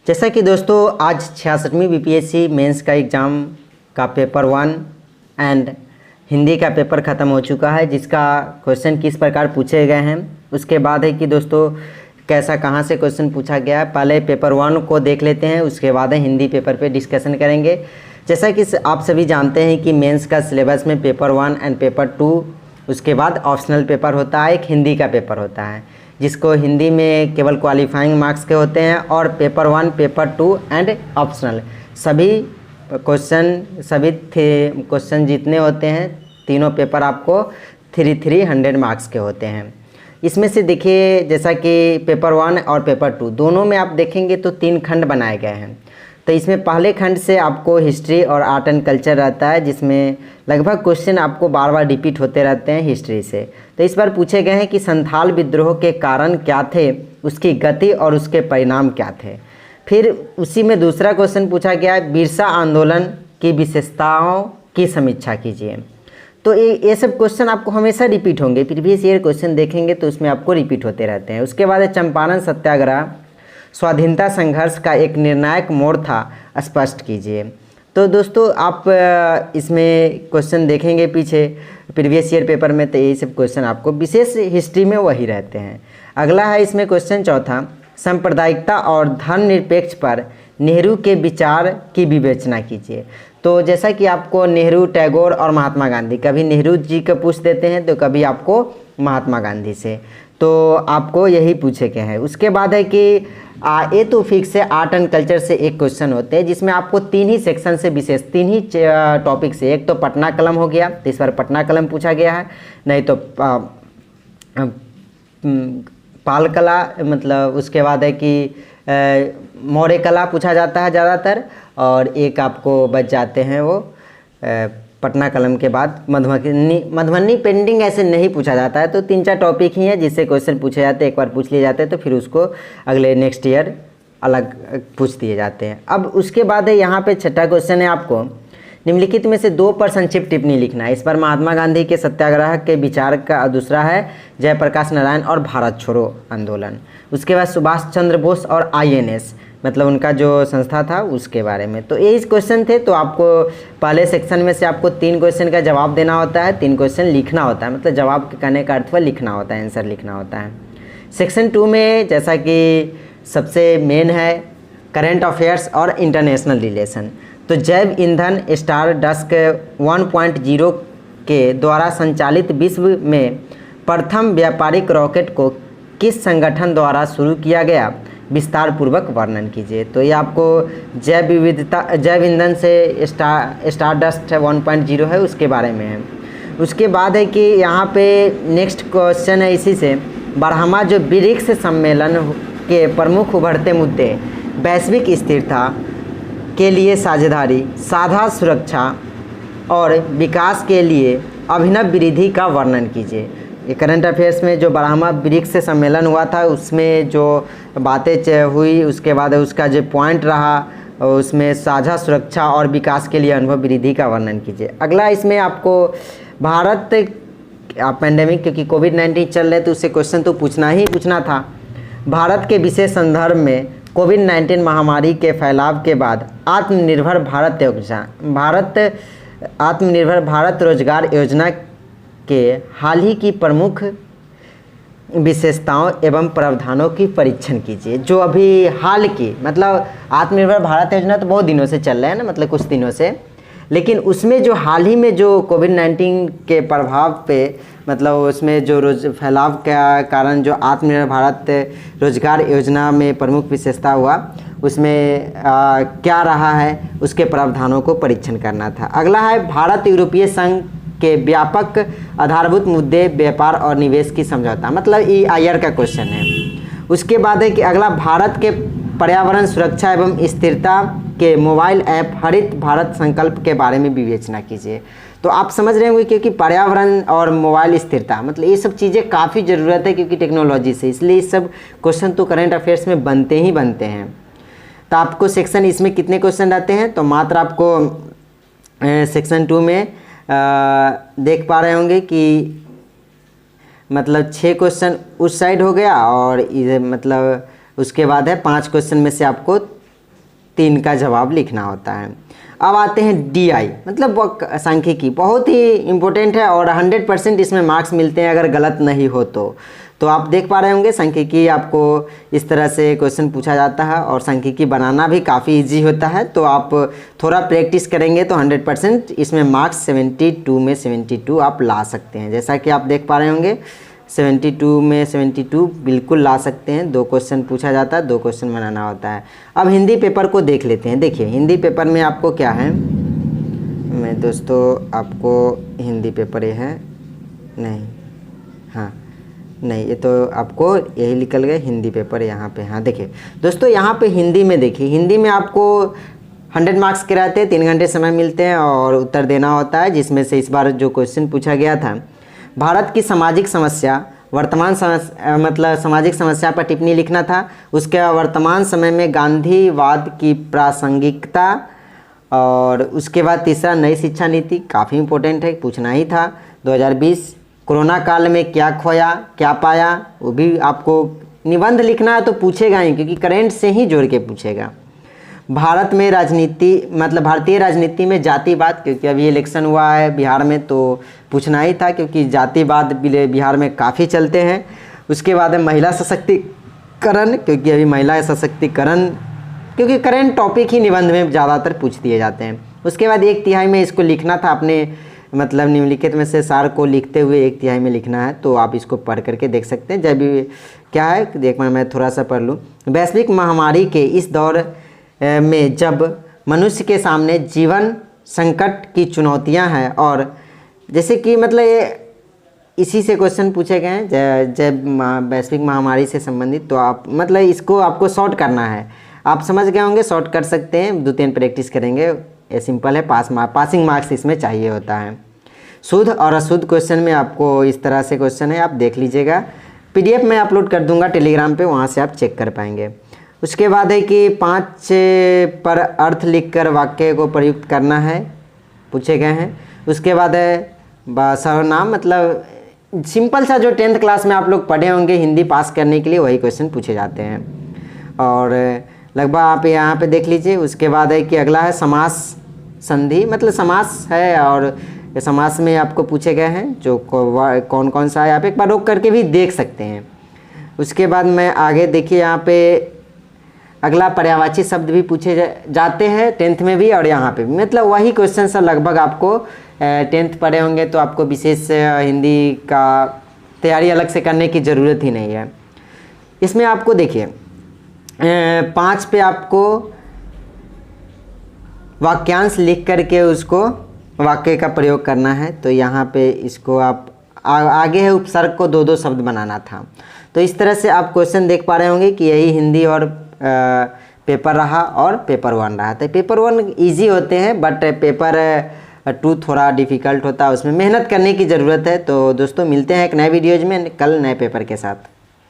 जैसा कि दोस्तों आज 66वीं बीपीएससी मेंस का एग्ज़ाम का पेपर 1 एंड हिंदी का पेपर ख़त्म हो चुका है, जिसका क्वेश्चन किस प्रकार पूछे गए हैं। उसके बाद है कि दोस्तों कैसा कहां से क्वेश्चन पूछा गया है। पहले पेपर 1 को देख लेते हैं, उसके बाद हिंदी पेपर पे डिस्कशन करेंगे। जैसा कि आप सभी जानते हैं कि मेंस का सिलेबस में पेपर 1 एंड पेपर 2, उसके बाद ऑप्शनल पेपर होता है, एक हिंदी का पेपर होता है जिसको हिंदी में केवल क्वालिफाइंग मार्क्स के होते हैं। और पेपर 1, पेपर 2 एंड ऑप्शनल सभी क्वेश्चन जितने होते हैं, तीनों पेपर आपको 300 मार्क्स के होते हैं। इसमें से देखिए, जैसा कि पेपर 1 और पेपर 2 दोनों में आप देखेंगे तो 3 खंड बनाए गए हैं। तो इसमें पहले खंड से आपको हिस्ट्री और आर्ट एंड कल्चर रहता है, जिसमें लगभग क्वेश्चन आपको बार बार रिपीट होते रहते हैं हिस्ट्री से। तो इस बार पूछे गए हैं कि संथाल विद्रोह के कारण क्या थे, उसकी गति और उसके परिणाम क्या थे। फिर उसी में दूसरा क्वेश्चन पूछा गया है, बिरसा आंदोलन की विशेषताओं की समीक्षा कीजिए। तो ये सब क्वेश्चन आपको हमेशा रिपीट होंगे, प्रीवियस ईयर क्वेश्चन देखेंगे तो उसमें आपको रिपीट होते रहते हैं। उसके बाद चंपारण सत्याग्रह स्वाधीनता संघर्ष का एक निर्णायक मोड़ था, स्पष्ट कीजिए। तो दोस्तों आप इसमें क्वेश्चन देखेंगे पीछे प्रीवियस ईयर पेपर में, तो यही सब क्वेश्चन आपको विशेष हिस्ट्री में वही रहते हैं। अगला है इसमें क्वेश्चन चौथा, सांप्रदायिकता और धर्मनिरपेक्ष पर नेहरू के विचार की विवेचना कीजिए। तो जैसा कि आपको नेहरू, टैगोर और महात्मा गांधी, कभी नेहरू जी को पूछ देते हैं तो कभी आपको महात्मा गांधी से, तो आपको यही पूछे गए हैं। उसके बाद है कि ये तो फिक्स है, आर्ट एंड कल्चर से एक क्वेश्चन होते हैं जिसमें आपको 3 ही सेक्शन से विशेष 3 ही टॉपिक से, एक तो पटना कलम हो गया, तो इस बार पटना कलम पूछा गया है, नहीं तो पाल कला, मतलब उसके बाद है कि मौर्य कला पूछा जाता है ज़्यादातर, और एक आपको बच जाते हैं वो पटना कलम के बाद मधुबनी पेंटिंग ऐसे नहीं पूछा जाता है। तो 3-4 टॉपिक ही हैं जिससे क्वेश्चन पूछे जाते हैं, एक बार पूछ लिए जाते हैं तो फिर उसको अगले नेक्स्ट ईयर अलग पूछ दिए जाते हैं। अब उसके बाद है यहाँ पे छठा क्वेश्चन है, आपको निम्नलिखित में से 2 पर संक्षिप्त टिप्पणी लिखना है। इस पर महात्मा गांधी के सत्याग्रह के विचार का, दूसरा है जयप्रकाश नारायण और भारत छोड़ो आंदोलन। उसके बाद सुभाष चंद्र बोस और INS, मतलब उनका जो संस्था था उसके बारे में। तो ये क्वेश्चन थे। तो आपको पहले सेक्शन में से आपको 3 क्वेश्चन का जवाब देना होता है, 3 क्वेश्चन लिखना होता है, मतलब जवाब कहने का अर्थ लिखना होता है, आंसर लिखना होता है। सेक्शन 2 में जैसा कि सबसे मेन है करंट अफेयर्स और इंटरनेशनल रिलेशन। तो जैव ईंधन स्टारडस्ट 1.0 के द्वारा संचालित विश्व में प्रथम व्यापारिक रॉकेट को किस संगठन द्वारा शुरू किया गया, विस्तार पूर्वक वर्णन कीजिए। तो ये आपको जैव ईंधन से स्टारडस्ट 1.0 है उसके बारे में है। उसके बाद है कि यहाँ पे नेक्स्ट क्वेश्चन है इसी से, बरहमा जो ब्रिक्स सम्मेलन के प्रमुख उभरते मुद्दे, वैश्विक स्थिरता के लिए साझेदारी, साझा सुरक्षा और विकास के लिए अभिनव वृद्धि का वर्णन कीजिए। ये करंट अफेयर्स में जो बरहमा ब्रिक्स सम्मेलन हुआ था उसमें जो बातें हुई, उसके बाद उसका जो पॉइंट रहा, उसमें साझा सुरक्षा और विकास के लिए अनुभव वृद्धि का वर्णन कीजिए। अगला इसमें आपको भारत पेंडेमिक, क्योंकि कोविड-19 चल रहे तो उससे क्वेश्चन तो पूछना ही पूछना था। भारत के विशेष संदर्भ में कोविड-19 महामारी के फैलाव के बाद आत्मनिर्भर भारत रोजगार योजना के हाल ही की प्रमुख विशेषताओं एवं प्रावधानों की परीक्षण कीजिए। जो अभी हाल की, मतलब आत्मनिर्भर भारत योजना तो बहुत दिनों से चल रहा है ना, मतलब कुछ दिनों से, लेकिन उसमें जो हाल ही में जो कोविड-19 के प्रभाव पे, मतलब उसमें जो फैलाव का कारण जो आत्मनिर्भर भारत रोजगार योजना में प्रमुख विशेषता हुआ, उसमें क्या रहा है, उसके प्रावधानों को परीक्षण करना था। अगला है भारत यूरोपीय संघ के व्यापक आधारभूत मुद्दे, व्यापार और निवेश की समझौता, मतलब EIR का क्वेश्चन है। उसके बाद है कि अगला भारत के पर्यावरण सुरक्षा एवं स्थिरता के मोबाइल ऐप हरित भारत संकल्प के बारे में विवेचना कीजिए। तो आप समझ रहे होंगे, क्योंकि पर्यावरण और मोबाइल स्थिरता, मतलब ये सब चीज़ें काफ़ी ज़रूरत है क्योंकि टेक्नोलॉजी से, इसलिए ये सब क्वेश्चन तो करंट अफेयर्स में बनते ही बनते हैं। तो आपको सेक्शन इसमें कितने क्वेश्चन रहते हैं, तो मात्र आपको सेक्शन 2 में देख पा रहे होंगे कि मतलब 6 क्वेश्चन उस साइड हो गया, और इधर मतलब उसके बाद है 5 क्वेश्चन में से आपको 3 का जवाब लिखना होता है। अब आते हैं DI मतलब सांख्यिकी, बहुत ही इम्पोर्टेंट है और 100% इसमें मार्क्स मिलते हैं अगर गलत नहीं हो तो आप देख पा रहे होंगे सांख्यिकी आपको इस तरह से क्वेश्चन पूछा जाता है और सांख्यिकी बनाना भी काफ़ी इजी होता है। तो आप थोड़ा प्रैक्टिस करेंगे तो 100% इसमें मार्क्स 72 में 72 आप ला सकते हैं। जैसा कि आप देख पा रहे होंगे 72 में 72 बिल्कुल ला सकते हैं। 2 क्वेश्चन पूछा जाता है, 2 क्वेश्चन बनाना होता है। अब हिंदी पेपर को देख लेते हैं। देखिए हिंदी पेपर में आपको क्या है, मैं दोस्तों आपको हिंदी पेपर ये है नहीं, हाँ नहीं, ये तो आपको यही निकल गए हिंदी पेपर यहाँ पे। हाँ देखिए दोस्तों यहाँ पे हिंदी में देखिए, हिंदी में आपको 100 मार्क्स के रहते हैं, 3 घंटे समय मिलते हैं और उत्तर देना होता है, जिसमें से इस बार जो क्वेश्चन पूछा गया था, भारत की सामाजिक समस्या वर्तमान समस्या मतलब सामाजिक समस्या पर टिप्पणी लिखना था। उसके वर्तमान समय में गांधीवाद की प्रासंगिकता, और उसके बाद तीसरा नई शिक्षा नीति, काफ़ी इंपॉर्टेंट है, पूछना ही था। 2020 कोरोना काल में क्या खोया क्या पाया, वो भी आपको निबंध लिखना है तो पूछेगा ही, क्योंकि करेंट से ही जोड़ के पूछेगा। भारत में राजनीति मतलब भारतीय राजनीति में जातिवाद, क्योंकि अभी इलेक्शन हुआ है बिहार में तो पूछना ही था, क्योंकि जातिवाद बिहार में काफ़ी चलते हैं। उसके बाद है महिला सशक्तिकरण, क्योंकि अभी महिला सशक्तिकरण क्योंकि करेंट टॉपिक ही निबंध में ज़्यादातर पूछ दिए जाते हैं। उसके बाद 1/3 में इसको लिखना था अपने मतलब निम्नलिखित में से सार को लिखते हुए 1/3 में लिखना है, तो आप इसको पढ़ करके देख सकते हैं। जब क्या है देख मैं थोड़ा सा पढ़ लूँ। वैश्विक महामारी के इस दौर में जब मनुष्य के सामने जीवन संकट की चुनौतियां हैं, और जैसे कि मतलब ये इसी से क्वेश्चन पूछे गए हैं जब वैश्विक महामारी से संबंधित, तो आप मतलब इसको आपको शॉर्ट करना है। आप समझ गए होंगे, शॉर्ट कर सकते हैं, 2-3 प्रैक्टिस करेंगे, ये सिंपल है। पासिंग मार्क्स इसमें चाहिए होता है। शुद्ध और अशुद्ध क्वेश्चन में आपको इस तरह से क्वेश्चन है, आप देख लीजिएगा। PDF मैं अपलोड कर दूंगा टेलीग्राम पे, वहाँ से आप चेक कर पाएंगे। उसके बाद है कि 5 पर अर्थ लिखकर वाक्य को प्रयुक्त करना है, पूछे गए हैं। उसके बाद है सर्वनाम, मतलब सिंपल सा जो 10th क्लास में आप लोग पढ़े होंगे हिंदी पास करने के लिए, वही क्वेश्चन पूछे जाते हैं और लगभग आप यहाँ पे देख लीजिए। उसके बाद है कि अगला है समास संधि, मतलब समास है और समास में आपको पूछे गए हैं जो कौन कौन सा है, आप एक बार रोक करके भी देख सकते हैं। उसके बाद मैं आगे देखिए यहाँ पे अगला पर्यायवाची शब्द भी पूछे जाते हैं 10th में भी और यहाँ पे भी, मतलब वही क्वेश्चन सब लगभग आपको 10th पढ़े होंगे, तो आपको विशेष हिंदी का तैयारी अलग से करने की ज़रूरत ही नहीं है। इसमें आपको देखिए 5 पे आपको वाक्यांश लिख करके उसको वाक्य का प्रयोग करना है, तो यहाँ पे इसको आप आगे है उपसर्ग को 2-2 शब्द बनाना था। तो इस तरह से आप क्वेश्चन देख पा रहे होंगे कि यही हिंदी और पेपर रहा और पेपर 1 रहा। तो पेपर 1 इजी होते हैं, बट पेपर 2 थोड़ा डिफ़िकल्ट होता है, उसमें मेहनत करने की ज़रूरत है। तो दोस्तों मिलते हैं एक नए वीडियोज़ में कल नए पेपर के साथ।